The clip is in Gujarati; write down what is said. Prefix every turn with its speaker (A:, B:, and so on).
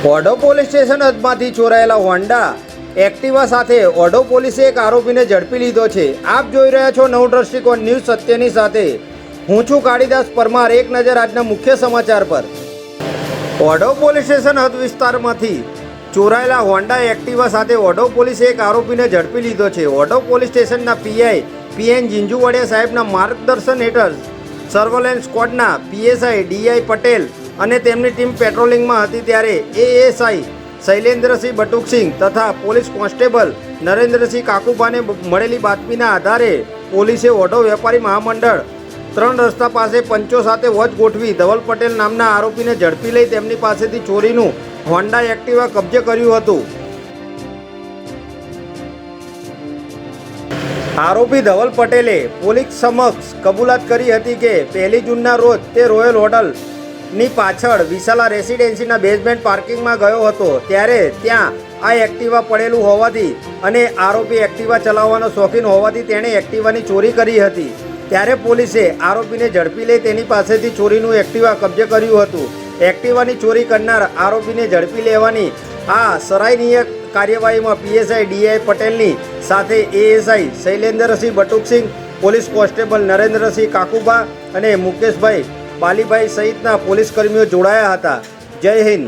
A: ઓઢવ પોલીસ સ્ટેશન હદમાંથી ચોરાયેલા હોન્ડા એક્ટિવા સાથે ઓઢવ પોલીસે એક આરોપીને ઝડપી લીધો છે। આપ જોઈ રહ્યા છો નવ દ્રષ્ટિકોણ ન્યૂઝ સત્યની સાથે। હું છું કાળીદાસ પરમાર। એક નજર આજના મુખ્ય સમાચાર પર। ઓઢવ પોલીસ સ્ટેશન હદ વિસ્તારમાંથી ચોરાયેલા હોન્ડા એક્ટિવા સાથે ઓઢવ પોલીસે એક આરોપીને ઝડપી લીધો છે। ઓઢવ પોલીસ સ્ટેશનના પીઆઈ પીએન જીંજુવાડિયા સાહેબના માર્ગદર્શન હેઠળ સર્વેલન્સ સ્ક્વોડના પીએસઆઈ ડીઆઈ પટેલ અને તેમની ટીમ પેટ્રોલિંગમાં હતી ત્યારે એએસઆઈ શૈલેન્દ્રસિંહ બટુકસિંહ તથા પોલીસ કોન્સ્ટેબલ નરેન્દ્રસિંહ કાકુબાને મળેલી બાતમીના આધારે પોલીસે ઓઢવ વેપારી મહામંડળ 3 રસ્તા પાસે પંચો સાથે વોચ ગોઠવી ધવલ પટેલ નામના આરોપીને ઝડપી લઈ તેમની પાસેથી ચોરીનું હોન્ડા એક્ટિવા કબજે કર્યું હતું। આરોપી ધવલ પટેલે પોલીસ સમક્ષ કબૂલાત કરી હતી કે 1 જૂનના રોજ તે રોયલ હોટલની પાછળ વિશાલા રેસિડેન્સીના બેઝમેન્ટ પાર્કિંગમાં ગયો હતો ત્યારે ત્યાં આ એક્ટિવા પડેલું હોવાથી અને આરોપી એક્ટિવા ચલાવવાનો શોખીન હોવાથી તેણે એક્ટિવાની ચોરી કરી હતી। ત્યારે પોલીસે આરોપીને ઝડપી લઈ તેની પાસેથી ચોરીનું એક્ટિવા કબજે કર્યું હતું। એક્ટિવાની ચોરી કરનાર આરોપીને ઝડપી લેવાની આ સરાહનીય કાર્યવાહીમાં પીએસઆઈ ડીઆઈ પટેલની સાથે ASI Shailendrasinh Batuksinh, police constable Narendrasinh Kakuba અને મુકેશભાઈ બાલીભાઈ સહિતના પોલીસ કર્મીઓ જોડાયા હતા। જય હિન્દ।